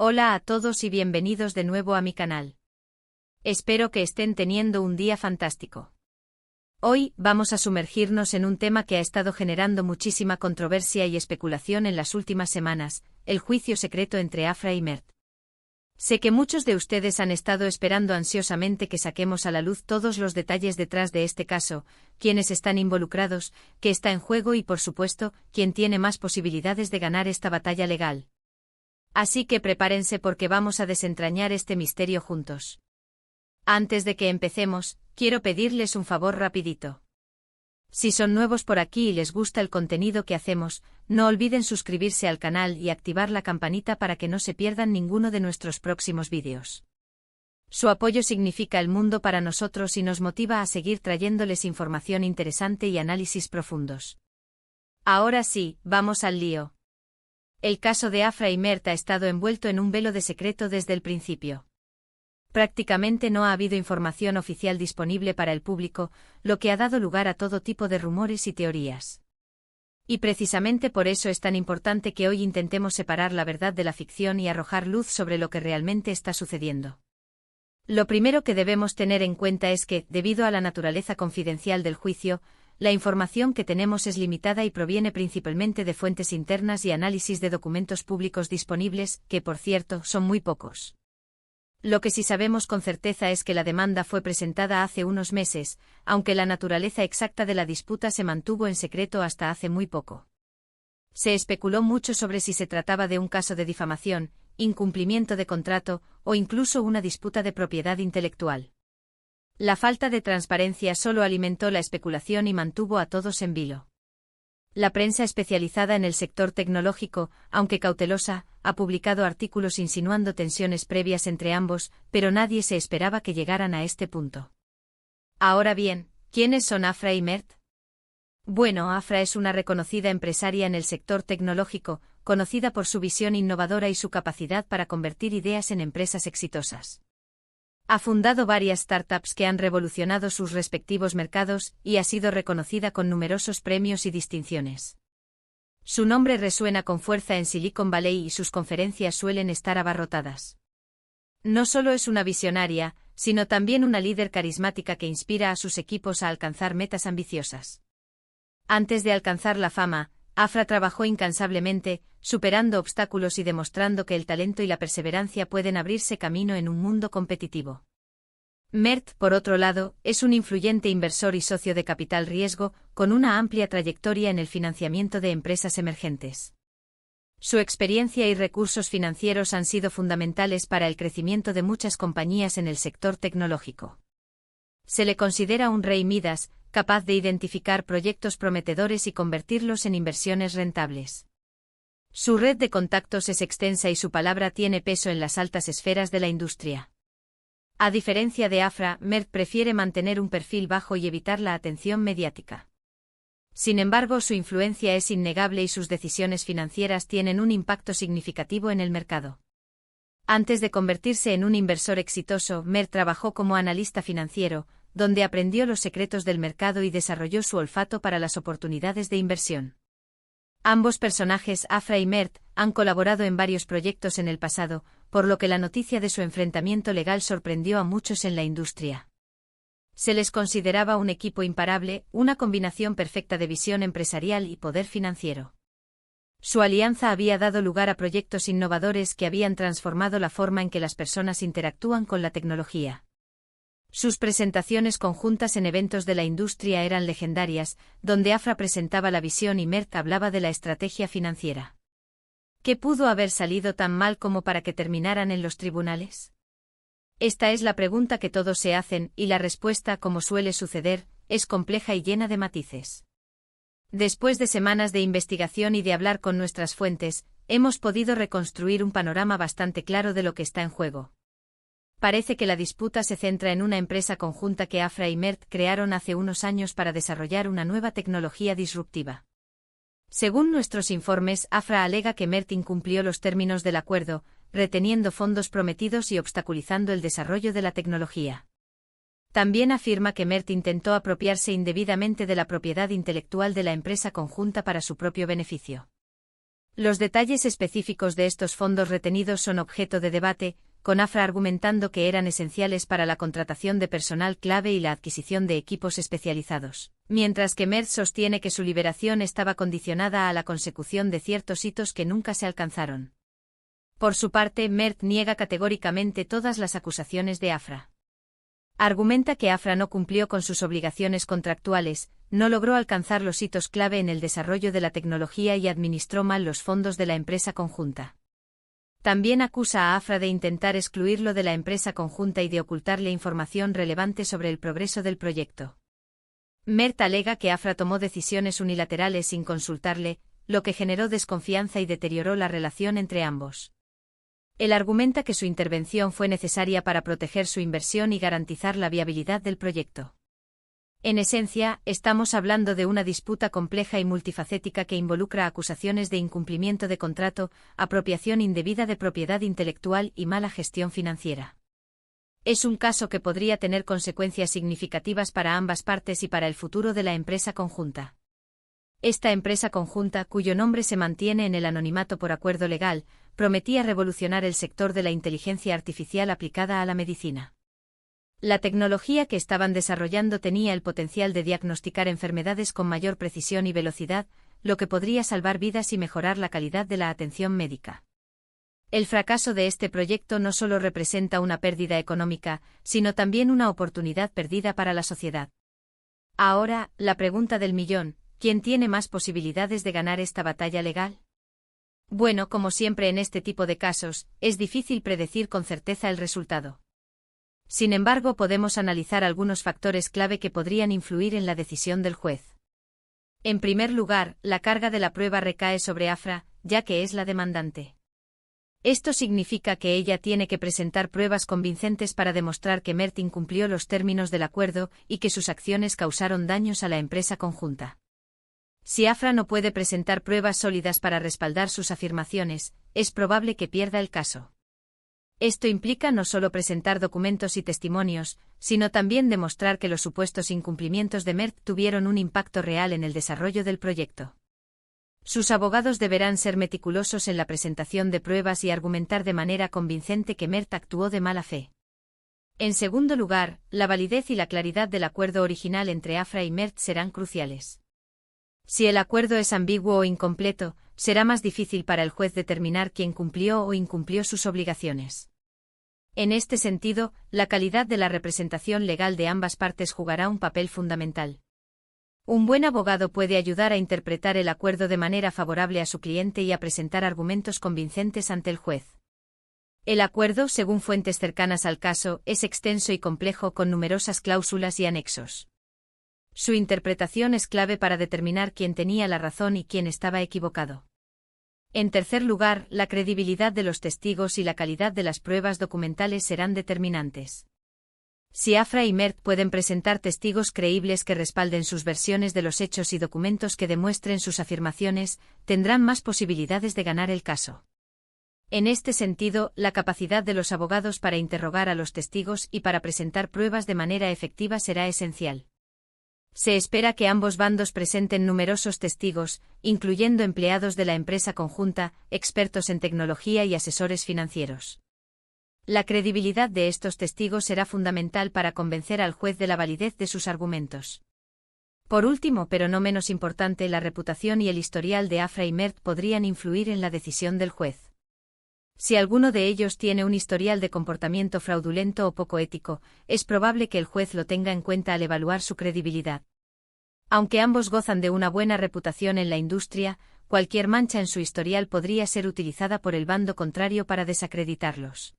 Hola a todos y bienvenidos de nuevo a mi canal. Espero que estén teniendo un día fantástico. Hoy vamos a sumergirnos en un tema que ha estado generando muchísima controversia y especulación en las últimas semanas, el juicio secreto entre Afra y Mert. Sé que muchos de ustedes han estado esperando ansiosamente que saquemos a la luz todos los detalles detrás de este caso, quiénes están involucrados, qué está en juego y por supuesto, quién tiene más posibilidades de ganar esta batalla legal. Así que prepárense porque vamos a desentrañar este misterio juntos. Antes de que empecemos, quiero pedirles un favor rapidito. Si son nuevos por aquí y les gusta el contenido que hacemos, no olviden suscribirse al canal y activar la campanita para que no se pierdan ninguno de nuestros próximos vídeos. Su apoyo significa el mundo para nosotros y nos motiva a seguir trayéndoles información interesante y análisis profundos. Ahora sí, vamos al lío. El caso de Afra y Mert ha estado envuelto en un velo de secreto desde el principio. Prácticamente no ha habido información oficial disponible para el público, lo que ha dado lugar a todo tipo de rumores y teorías. Y precisamente por eso es tan importante que hoy intentemos separar la verdad de la ficción y arrojar luz sobre lo que realmente está sucediendo. Lo primero que debemos tener en cuenta es que, debido a la naturaleza confidencial del juicio, la información que tenemos es limitada y proviene principalmente de fuentes internas y análisis de documentos públicos disponibles, que por cierto, son muy pocos. Lo que sí sabemos con certeza es que la demanda fue presentada hace unos meses, aunque la naturaleza exacta de la disputa se mantuvo en secreto hasta hace muy poco. Se especuló mucho sobre si se trataba de un caso de difamación, incumplimiento de contrato, o incluso una disputa de propiedad intelectual. La falta de transparencia solo alimentó la especulación y mantuvo a todos en vilo. La prensa especializada en el sector tecnológico, aunque cautelosa, ha publicado artículos insinuando tensiones previas entre ambos, pero nadie se esperaba que llegaran a este punto. Ahora bien, ¿quiénes son Afra y Mert? Bueno, Afra es una reconocida empresaria en el sector tecnológico, conocida por su visión innovadora y su capacidad para convertir ideas en empresas exitosas. Ha fundado varias startups que han revolucionado sus respectivos mercados y ha sido reconocida con numerosos premios y distinciones. Su nombre resuena con fuerza en Silicon Valley y sus conferencias suelen estar abarrotadas. No solo es una visionaria, sino también una líder carismática que inspira a sus equipos a alcanzar metas ambiciosas. Antes de alcanzar la fama, Afra trabajó incansablemente, superando obstáculos y demostrando que el talento y la perseverancia pueden abrirse camino en un mundo competitivo. Mert, por otro lado, es un influyente inversor y socio de capital riesgo, con una amplia trayectoria en el financiamiento de empresas emergentes. Su experiencia y recursos financieros han sido fundamentales para el crecimiento de muchas compañías en el sector tecnológico. Se le considera un rey Midas, capaz de identificar proyectos prometedores y convertirlos en inversiones rentables. Su red de contactos es extensa y su palabra tiene peso en las altas esferas de la industria. A diferencia de Afra, Mert prefiere mantener un perfil bajo y evitar la atención mediática. Sin embargo, su influencia es innegable y sus decisiones financieras tienen un impacto significativo en el mercado. Antes de convertirse en un inversor exitoso, Mert trabajó como analista financiero, donde aprendió los secretos del mercado y desarrolló su olfato para las oportunidades de inversión. Ambos personajes, Afra y Mert, han colaborado en varios proyectos en el pasado, por lo que la noticia de su enfrentamiento legal sorprendió a muchos en la industria. Se les consideraba un equipo imparable, una combinación perfecta de visión empresarial y poder financiero. Su alianza había dado lugar a proyectos innovadores que habían transformado la forma en que las personas interactúan con la tecnología. Sus presentaciones conjuntas en eventos de la industria eran legendarias, donde Afra presentaba la visión y Mert hablaba de la estrategia financiera. ¿Qué pudo haber salido tan mal como para que terminaran en los tribunales? Esta es la pregunta que todos se hacen, y la respuesta, como suele suceder, es compleja y llena de matices. Después de semanas de investigación y de hablar con nuestras fuentes, hemos podido reconstruir un panorama bastante claro de lo que está en juego. Parece que la disputa se centra en una empresa conjunta que Afra y Mert crearon hace unos años para desarrollar una nueva tecnología disruptiva. Según nuestros informes, Afra alega que Mert incumplió los términos del acuerdo, reteniendo fondos prometidos y obstaculizando el desarrollo de la tecnología. También afirma que Mert intentó apropiarse indebidamente de la propiedad intelectual de la empresa conjunta para su propio beneficio. Los detalles específicos de estos fondos retenidos son objeto de debate, con AFRA argumentando que eran esenciales para la contratación de personal clave y la adquisición de equipos especializados, mientras que Merck sostiene que su liberación estaba condicionada a la consecución de ciertos hitos que nunca se alcanzaron. Por su parte, Merck niega categóricamente todas las acusaciones de AFRA. Argumenta que AFRA no cumplió con sus obligaciones contractuales, no logró alcanzar los hitos clave en el desarrollo de la tecnología y administró mal los fondos de la empresa conjunta. También acusa a AFRA de intentar excluirlo de la empresa conjunta y de ocultarle información relevante sobre el progreso del proyecto. Merck alega que AFRA tomó decisiones unilaterales sin consultarle, lo que generó desconfianza y deterioró la relación entre ambos. Él argumenta que su intervención fue necesaria para proteger su inversión y garantizar la viabilidad del proyecto. En esencia, estamos hablando de una disputa compleja y multifacética que involucra acusaciones de incumplimiento de contrato, apropiación indebida de propiedad intelectual y mala gestión financiera. Es un caso que podría tener consecuencias significativas para ambas partes y para el futuro de la empresa conjunta. Esta empresa conjunta, cuyo nombre se mantiene en el anonimato por acuerdo legal, prometía revolucionar el sector de la inteligencia artificial aplicada a la medicina. La tecnología que estaban desarrollando tenía el potencial de diagnosticar enfermedades con mayor precisión y velocidad, lo que podría salvar vidas y mejorar la calidad de la atención médica. El fracaso de este proyecto no solo representa una pérdida económica, sino también una oportunidad perdida para la sociedad. Ahora, la pregunta del millón: ¿quién tiene más posibilidades de ganar esta batalla legal? Bueno, como siempre en este tipo de casos, es difícil predecir con certeza el resultado. Sin embargo, podemos analizar algunos factores clave que podrían influir en la decisión del juez. En primer lugar, la carga de la prueba recae sobre AFRA, ya que es la demandante. Esto significa que ella tiene que presentar pruebas convincentes para demostrar que Merck incumplió los términos del acuerdo y que sus acciones causaron daños a la empresa conjunta. Si AFRA no puede presentar pruebas sólidas para respaldar sus afirmaciones, es probable que pierda el caso. Esto implica no solo presentar documentos y testimonios, sino también demostrar que los supuestos incumplimientos de Merck tuvieron un impacto real en el desarrollo del proyecto. Sus abogados deberán ser meticulosos en la presentación de pruebas y argumentar de manera convincente que Merck actuó de mala fe. En segundo lugar, la validez y la claridad del acuerdo original entre AFRA y Merck serán cruciales. Si el acuerdo es ambiguo o incompleto, será más difícil para el juez determinar quién cumplió o incumplió sus obligaciones. En este sentido, la calidad de la representación legal de ambas partes jugará un papel fundamental. Un buen abogado puede ayudar a interpretar el acuerdo de manera favorable a su cliente y a presentar argumentos convincentes ante el juez. El acuerdo, según fuentes cercanas al caso, es extenso y complejo con numerosas cláusulas y anexos. Su interpretación es clave para determinar quién tenía la razón y quién estaba equivocado. En tercer lugar, la credibilidad de los testigos y la calidad de las pruebas documentales serán determinantes. Si AFRA y Merck pueden presentar testigos creíbles que respalden sus versiones de los hechos y documentos que demuestren sus afirmaciones, tendrán más posibilidades de ganar el caso. En este sentido, la capacidad de los abogados para interrogar a los testigos y para presentar pruebas de manera efectiva será esencial. Se espera que ambos bandos presenten numerosos testigos, incluyendo empleados de la empresa conjunta, expertos en tecnología y asesores financieros. La credibilidad de estos testigos será fundamental para convencer al juez de la validez de sus argumentos. Por último, pero no menos importante, la reputación y el historial de AFRA y Merck podrían influir en la decisión del juez. Si alguno de ellos tiene un historial de comportamiento fraudulento o poco ético, es probable que el juez lo tenga en cuenta al evaluar su credibilidad. Aunque ambos gozan de una buena reputación en la industria, cualquier mancha en su historial podría ser utilizada por el bando contrario para desacreditarlos.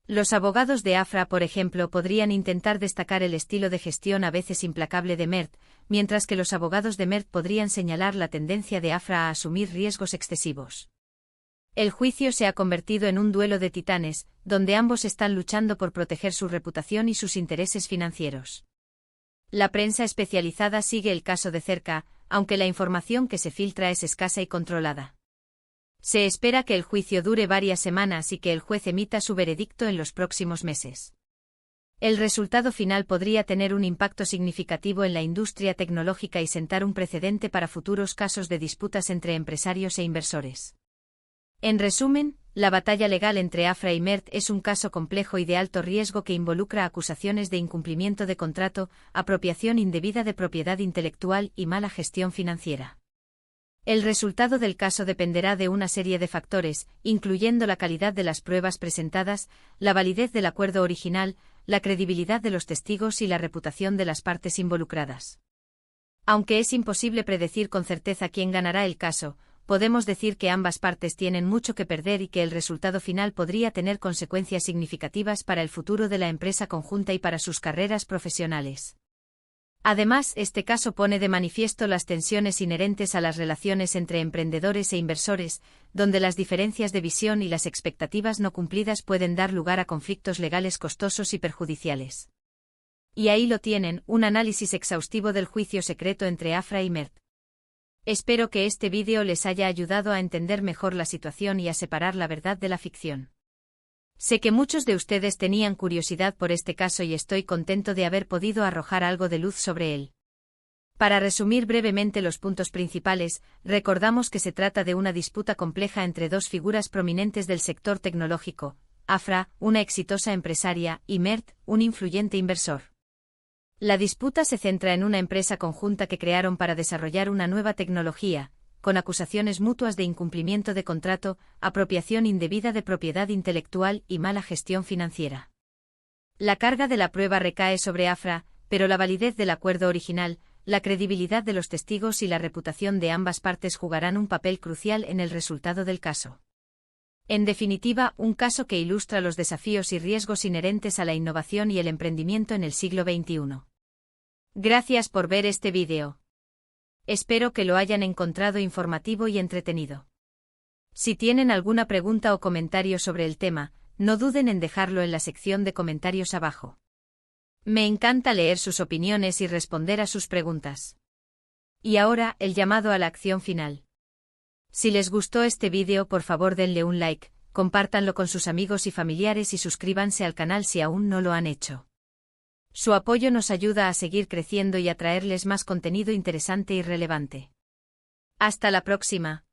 Los abogados de AFRA, por ejemplo, podrían intentar destacar el estilo de gestión a veces implacable de Merck, mientras que los abogados de Merck podrían señalar la tendencia de AFRA a asumir riesgos excesivos. El juicio se ha convertido en un duelo de titanes, donde ambos están luchando por proteger su reputación y sus intereses financieros. La prensa especializada sigue el caso de cerca, aunque la información que se filtra es escasa y controlada. Se espera que el juicio dure varias semanas y que el juez emita su veredicto en los próximos meses. El resultado final podría tener un impacto significativo en la industria tecnológica y sentar un precedente para futuros casos de disputas entre empresarios e inversores. En resumen, la batalla legal entre Afra y Mert es un caso complejo y de alto riesgo que involucra acusaciones de incumplimiento de contrato, apropiación indebida de propiedad intelectual y mala gestión financiera. El resultado del caso dependerá de una serie de factores, incluyendo la calidad de las pruebas presentadas, la validez del acuerdo original, la credibilidad de los testigos y la reputación de las partes involucradas. Aunque es imposible predecir con certeza quién ganará el caso, podemos decir que ambas partes tienen mucho que perder y que el resultado final podría tener consecuencias significativas para el futuro de la empresa conjunta y para sus carreras profesionales. Además, este caso pone de manifiesto las tensiones inherentes a las relaciones entre emprendedores e inversores, donde las diferencias de visión y las expectativas no cumplidas pueden dar lugar a conflictos legales costosos y perjudiciales. Y ahí lo tienen, un análisis exhaustivo del juicio secreto entre Afra y Mert. Espero que este vídeo les haya ayudado a entender mejor la situación y a separar la verdad de la ficción. Sé que muchos de ustedes tenían curiosidad por este caso y estoy contento de haber podido arrojar algo de luz sobre él. Para resumir brevemente los puntos principales, recordamos que se trata de una disputa compleja entre dos figuras prominentes del sector tecnológico, Afra, una exitosa empresaria, y Mert, un influyente inversor. La disputa se centra en una empresa conjunta que crearon para desarrollar una nueva tecnología, con acusaciones mutuas de incumplimiento de contrato, apropiación indebida de propiedad intelectual y mala gestión financiera. La carga de la prueba recae sobre Afra, pero la validez del acuerdo original, la credibilidad de los testigos y la reputación de ambas partes jugarán un papel crucial en el resultado del caso. En definitiva, un caso que ilustra los desafíos y riesgos inherentes a la innovación y el emprendimiento en el siglo XXI. Gracias por ver este vídeo. Espero que lo hayan encontrado informativo y entretenido. Si tienen alguna pregunta o comentario sobre el tema, no duden en dejarlo en la sección de comentarios abajo. Me encanta leer sus opiniones y responder a sus preguntas. Y ahora, el llamado a la acción final. Si les gustó este vídeo, por favor denle un like, compártanlo con sus amigos y familiares y suscríbanse al canal si aún no lo han hecho. Su apoyo nos ayuda a seguir creciendo y a traerles más contenido interesante y relevante. Hasta la próxima.